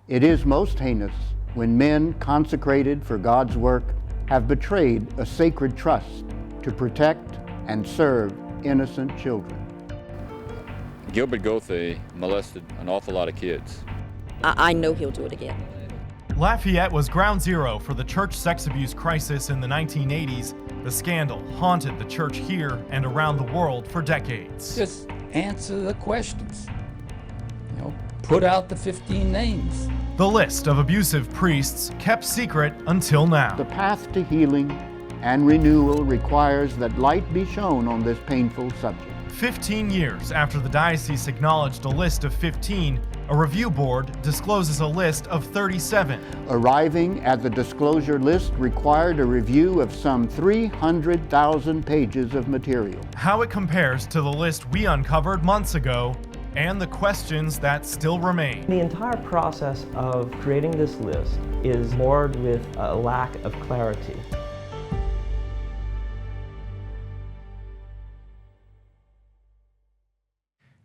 It is most heinous when men consecrated for God's work have betrayed a sacred trust to protect and serve innocent children. Gilbert Goethe molested an awful lot of kids. I know he'll do it again. Lafayette was ground zero for the church sex abuse crisis in the 1980s. The scandal haunted the church here and around the world for decades. Just answer the questions. Put out the 15 names. The list of abusive priests kept secret until now. The path to healing and renewal requires that light be shown on this painful subject. 15 years after the diocese acknowledged a list of 15, a review board discloses a list of 37. Arriving at the disclosure list required a review of some 300,000 pages of material. How it compares to the list we uncovered months ago, and the questions that still remain. The entire process of creating this list is marred with a lack of clarity.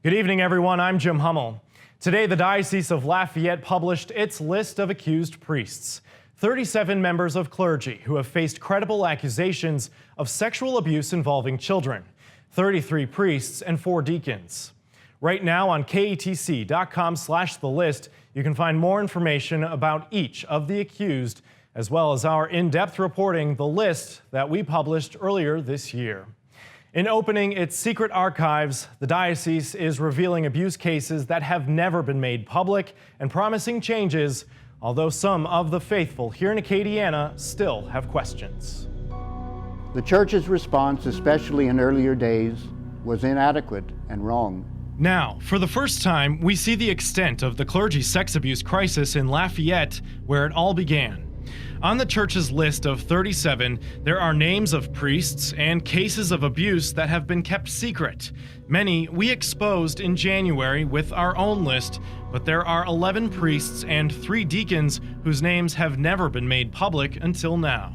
Good evening, everyone. I'm Jim Hummel. Today, the Diocese of Lafayette published its list of accused priests. 37 members of clergy who have faced credible accusations of sexual abuse involving children. 33 priests and 4 deacons. Right now on KATC.com/thelist, you can find more information about each of the accused, as well as our in-depth reporting, the list that we published earlier this year. In opening its secret archives, the diocese is revealing abuse cases that have never been made public and promising changes, although some of the faithful here in Acadiana still have questions. The church's response, especially in earlier days, was inadequate and wrong. Now, for the first time, we see the extent of the clergy sex abuse crisis in Lafayette, where it all began. On the church's list of 37, there are names of priests and cases of abuse that have been kept secret. Many we exposed in January with our own list, but there are 11 priests and 3 deacons whose names have never been made public until now.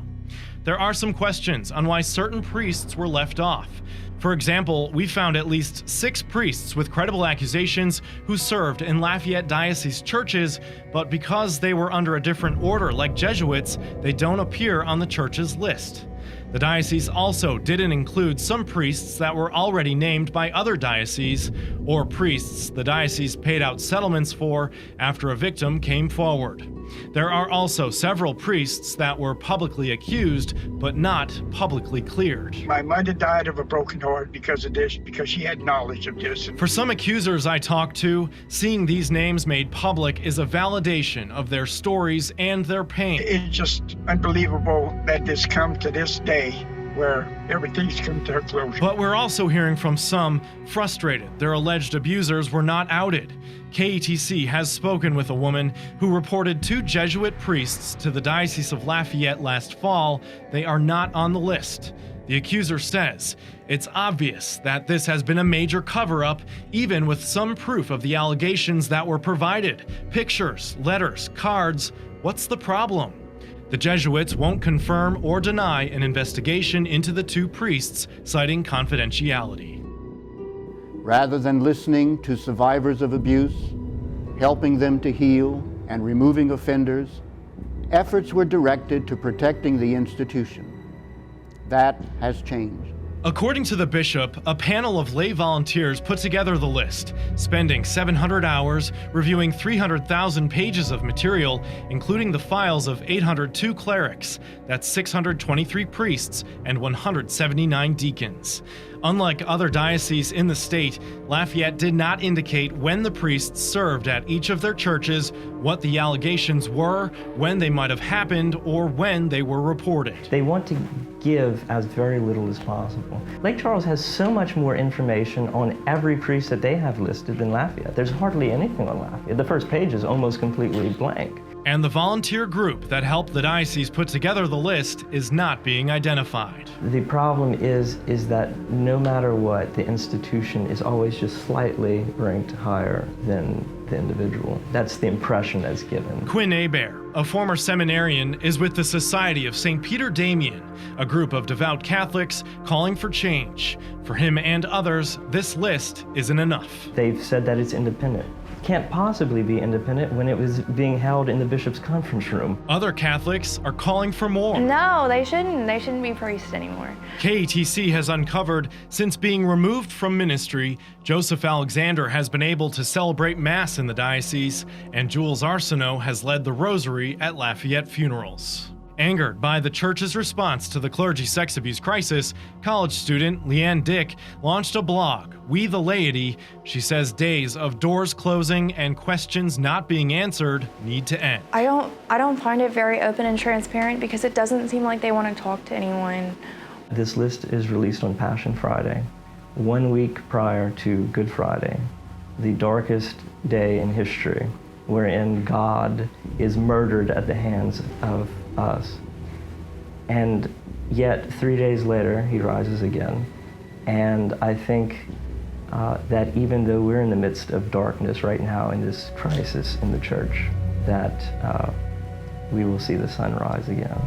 There are some questions on why certain priests were left off. For example, we found at least 6 priests with credible accusations who served in Lafayette Diocese churches, but because they were under a different order like Jesuits, they don't appear on the church's list. The diocese also didn't include some priests that were already named by other dioceses, or priests the diocese paid out settlements for after a victim came forward. There are also several priests that were publicly accused, but not publicly cleared. My mother died of a broken heart because of this, because she had knowledge of this. For some accusers I talked to, seeing these names made public is a validation of their stories and their pain. It's just unbelievable that this come to this day where everything's come to a closure. But we're also hearing from some frustrated their alleged abusers were not outed. KATC has spoken with a woman who reported 2 Jesuit priests to the Diocese of Lafayette last fall. They are not on the list. The accuser says it's obvious that this has been a major cover-up, even with some proof of the allegations that were provided. Pictures, letters, cards. What's the problem? The Jesuits won't confirm or deny an investigation into the 2 priests, citing confidentiality. Rather than listening to survivors of abuse, helping them to heal, and removing offenders, efforts were directed to protecting the institution. That has changed. According to the bishop, a panel of lay volunteers put together the list, spending 700 hours reviewing 300,000 pages of material, including the files of 802 clerics, that's 623 priests and 179 deacons. Unlike other dioceses in the state, Lafayette did not indicate when the priests served at each of their churches, what the allegations were, when they might have happened, or when they were reported. They want to give as very little as possible. Lake Charles has so much more information on every priest that they have listed than Lafayette. There's hardly anything on Lafayette. The first page is almost completely blank. And the volunteer group that helped the diocese put together the list is not being identified. The problem is that no matter what, the institution is always just slightly ranked higher than the individual. That's the impression that's given. Quinn Hebert, a former seminarian, is with the Society of St. Peter Damian, a group of devout Catholics calling for change. For him and others, this list isn't enough. They've said that it's independent. can't possibly be independent when it was being held in the bishop's conference room. Other Catholics are calling for more. No, they shouldn't. They shouldn't be priests anymore. KATC has uncovered since being removed from ministry, Joseph Alexander has been able to celebrate Mass in the diocese, and Jules Arsenault has led the rosary at Lafayette funerals. Angered by the church's response to the clergy sex abuse crisis, college student Leanne Dick launched a blog, We the Laity. She says days of doors closing and questions not being answered need to end. I don't find it very open and transparent because it doesn't seem like they want to talk to anyone. This list is released on Passion Friday, 1 week prior to Good Friday, the darkest day in history, wherein God is murdered at the hands of us. And yet 3 days later, he rises again. And I think that even though we're in the midst of darkness right now in this crisis in the church, that we will see the sun rise again.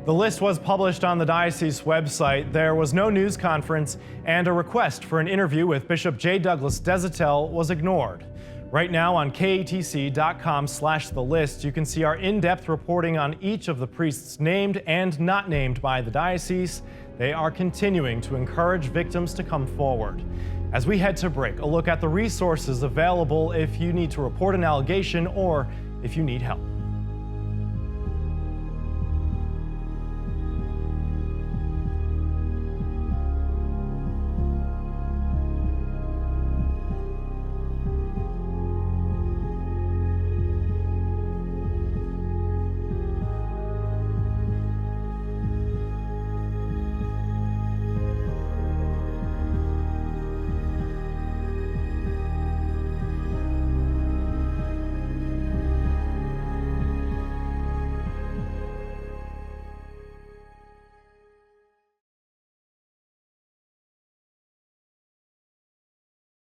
The list was published on the diocese website. There was no news conference, and a request for an interview with Bishop J. Douglas Desatel was ignored. Right now on katc.com/thelist, you can see our in-depth reporting on each of the priests named and not named by the diocese. They are continuing to encourage victims to come forward. As we head to break, a look at the resources available if you need to report an allegation or if you need help.